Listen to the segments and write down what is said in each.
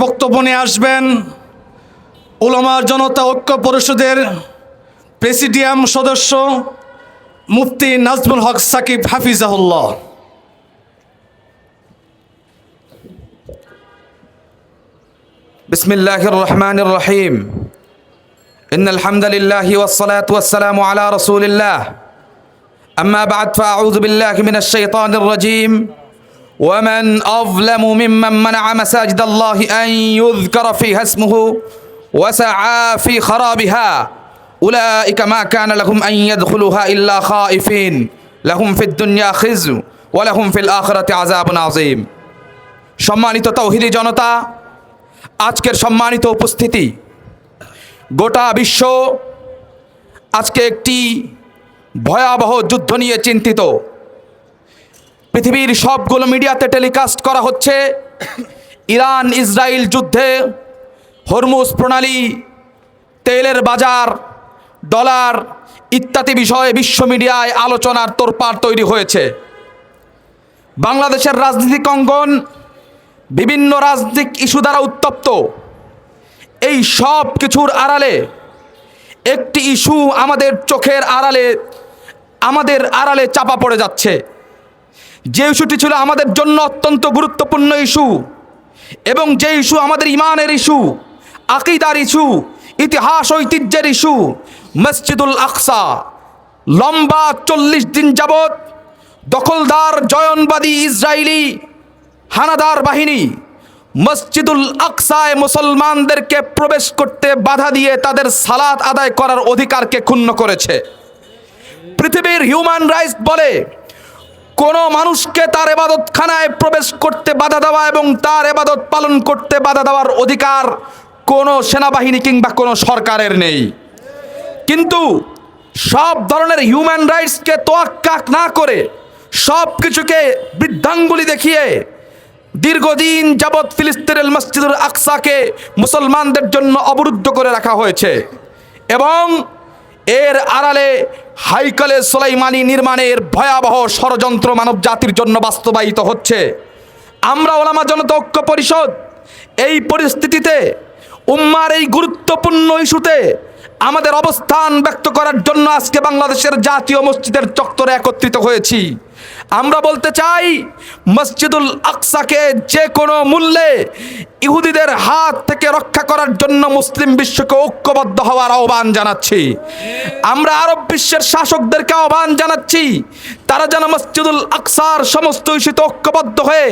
বক্তব্য নিয়ে আসবেন উলামা জনতা ঐক্য পরিষদের প্রেসিডিয়াম সদস্য মুফতি নাজমুল হক সাকিব হাফিজাহুল্লাহ। বিসমিল্লাহির রহমানির রহিম। ইন্নাল হামদালিল্লাহি ওয়াস সালাতু ওয়াস সালামু আলা রাসূলিল্লাহ। আম্মা বা'দ ফাআউযু বিল্লাহি মিনাশ শাইতানির রাজীম। ومن أظلم ممن منع مساجد الله أن يذكر فيها اسمه وسعى في خرابها أولئك ما كان لهم أن يدخلوها إلا خائفين لهم في الدنيا خزي ولهم في الآخرة عذاب عظيم। সম্মানিত তাওহীদি জনতা, আজকের সম্মানিত উপস্থিতি, গোটা বিশ্ব আজকে একটি ভয়াবহ যুদ্ধ নিয়ে চিন্তিত। পৃথিবীর সবগুলো মিডিয়াতে টেলিকাস্ট করা হচ্ছে ইরান ইসরায়েল যুদ্ধে হরমুজ প্রণালী, তেলের বাজার, ডলার ইত্যাদি বিষয়ে বিশ্ব মিডিয়ায় আলোচনার তোড়পাড় তৈরি হয়েছে। বাংলাদেশের রাজনৈতিক অঙ্গন বিভিন্ন রাজনৈতিক ইস্যু দ্বারা উত্তপ্ত। এই সব কিছুর আড়ালে একটি ইস্যু আমাদের চোখের আড়ালে চাপা পড়ে যাচ্ছে। যে ইস্যুটি ছিল আমাদের জন্য অত্যন্ত গুরুত্বপূর্ণ ইস্যু এবং যে ইস্যু আমাদের ইমানের ইস্যু, আকীদার ইস্যু, ইতিহাস ঐতিহ্যের ইস্যু, মসজিদুল আকসা। লম্বা 40 দিন যাবৎ দখলদার জয়নবাদী ইসরায়েলি হানাদার বাহিনী মসজিদুল আকসায় মুসলমানদেরকে প্রবেশ করতে বাধা দিয়ে তাদের সালাত আদায় করার অধিকারকে ক্ষুণ্ণ করেছে। পৃথিবীর হিউম্যান রাইটস বলে কোনো মানুষকে তার ইবাদতখানায় প্রবেশ করতে বাধা দেওয়া এবং তার ইবাদত পালন করতে বাধা দেওয়ার অধিকার কোনো সেনাবাহিনী কিংবা কোনো সরকারের নেই। কিন্তু সব ধরনের হিউম্যান রাইটসকে তোয়াক্কা না করে সব কিছুকে বৃদ্ধাঙ্গুলি দেখিয়ে দীর্ঘদিন যাবৎ ফিলিস্তিনের মসজিদুল আকসাকে মুসলমানদের জন্য অবরুদ্ধ করে রাখা হয়েছে এবং এর আড়ালে হাইকলে সুলাইমানি নির্মাণের ভয়াবহ ষড়যন্ত্র মানব জাতির জন্য বাস্তবায়িত হচ্ছে। আমরা উলামা জনতা ঐক্য পরিষদ এই পরিস্থিতিতে উম্মার এই গুরুত্বপূর্ণ ইস্যুতে আমাদের অবস্থান ব্যক্ত করার জন্য আজকে বাংলাদেশের জাতীয় মসজিদের চত্বরে একত্রিত হয়েছি। আমরা বলতে চাই, মসজিদুল আকসাকে যে কোনো মূল্যে ইহুদিদের হাত থেকে রক্ষা করার জন্য মুসলিম বিশ্বকে ঐক্যবদ্ধ হওয়ার আহ্বান জানাচ্ছি। আমরা আরব বিশ্বের শাসকদেরকে আহ্বান জানাচ্ছি, তারা যেন মসজিদুল আকসার সমস্ত ইস্যুতে ঐক্যবদ্ধ হয়ে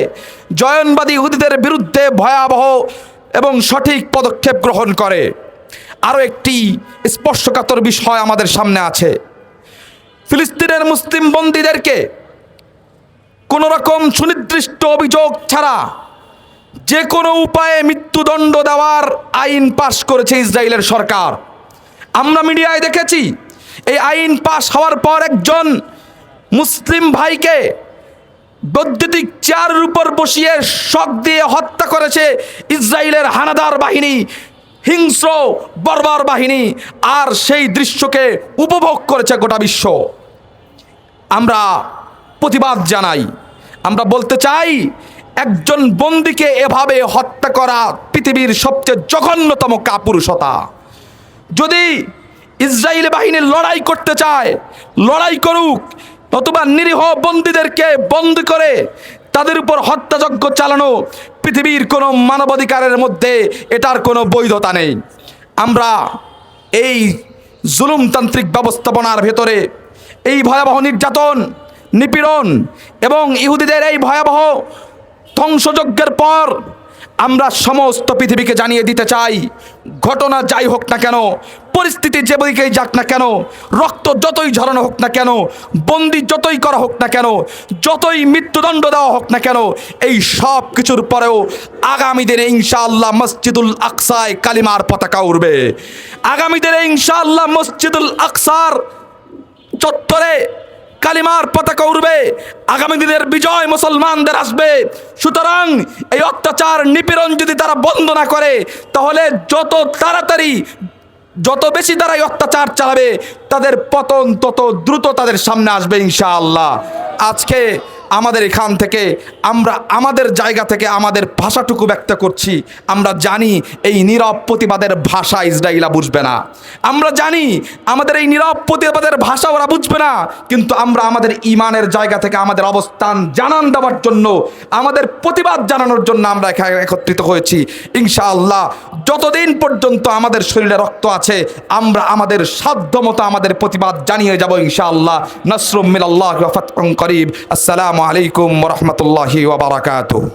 জয়নবাদী ইহুদিদের বিরুদ্ধে ভয়াবহ এবং সঠিক পদক্ষেপ গ্রহণ করে। আরও একটি স্পর্শকাতর বিষয় আমাদের সামনে আছে। ফিলিস্তিনের মুসলিম বন্দীদেরকে কোনো রকম সুনির্দিষ্ট অভিযোগ ছাড়া যে কোনো উপায়ে মৃত্যুদণ্ড দেওয়ার আইন পাশ করেছে ইসরায়েলের সরকার। আমরা মিডিয়ায় দেখেছি এই আইন পাশ হওয়ার পর একজন মুসলিম ভাইকে বৈদ্যুতিক চেয়ারের উপর বসিয়ে শক দিয়ে হত্যা করেছে ইসরায়েলের হানাদার বাহিনী, হিংস্র বর্বর বাহিনী, আর সেই দৃশ্যকে উপভোগ করেছে গোটা বিশ্ব। আমরা প্রতিবাদ জানাই। আমরা বলতে চাই, একজন বন্দীকে এভাবে হত্যা করা পৃথিবীর সবচেয়ে জঘন্যতম কাপুরুষতা। যদি ইসরায়েলি বাহিনী লড়াই করতে চায়, লড়াই করুক, নতুবা নিরীহ বন্দীদেরকে বন্দী করে তাদের উপর হত্যাযজ্ঞ চালানো পৃথিবীর কোনো মানবাধিকারের মধ্যে এটার কোনো বৈধতা নেই। আমরা এই জুলুমতান্ত্রিক ব্যবস্থাপনার ভেতরে এই ভয়াবহ নির্যাতন, নিপীড়ন এবং ইহুদিদের এই ভয়াবহ ধ্বংসযজ্ঞের পর আমরা সমস্ত পৃথিবীকে জানিয়ে দিতে চাই, ঘটনা যাই হোক না কেন, পরিস্থিতি যে দিকেই যাক না কেন, রক্ত যতই ঝরানো হোক না কেন, বন্দি যতই করা হোক না কেন, যতই মৃত্যুদণ্ড দেওয়া হোক না কেন, এই সব কিছুর পরেও আগামী দিনে ইনশাআল্লাহ মসজিদুল আকসায় কালিমার পতাকা উড়বে। আগামী দিনে ইনশাআল্লাহ মসজিদুল আকসার চত্বরে কালিমার পতাকা উড়বে। আগামী দিনের বিজয় মুসলমানদের আসবে। সুতরাং এই অত্যাচার, নিপীড়ন যদি তারা বন্ধ না করে, তাহলে যত বেশি তারা এই অত্যাচার চালাবে, তাদের পতন তত দ্রুত তাদের সামনে আসবে ইনশাআল্লাহ। আজকে আমাদের এখান থেকে আমরা আমাদের জায়গা থেকে আমাদের ভাষাটুকু ব্যক্ত করছি। আমরা জানি এই নীরব প্রতিবাদের ভাষা ইসরায়েলা বুঝবে না, আমরা জানি আমাদের এই নীরব প্রতিবাদের ভাষা ওরা বুঝবে না, কিন্তু আমরা আমাদের ইমানের জায়গা থেকে আমাদের অবস্থান জানান দেওয়ার জন্য, আমাদের প্রতিবাদ জানানোর জন্য আমরা এখানে একত্রিত হয়েছি। ইনশাআল্লাহ যতদিন পর্যন্ত আমাদের শরীরে রক্ত আছে আমরা আমাদের সাধ্যমতো আমাদের প্রতিবাদ জানিয়ে যাব ইনশাআল্লাহ। নাসরুম মিনাল্লাহি ওয়া ফাতহুন করিব। আসসালামু আলাইকুম ওয়া রাহমাতুল্লাহি ওয়া বারাকাতুহু।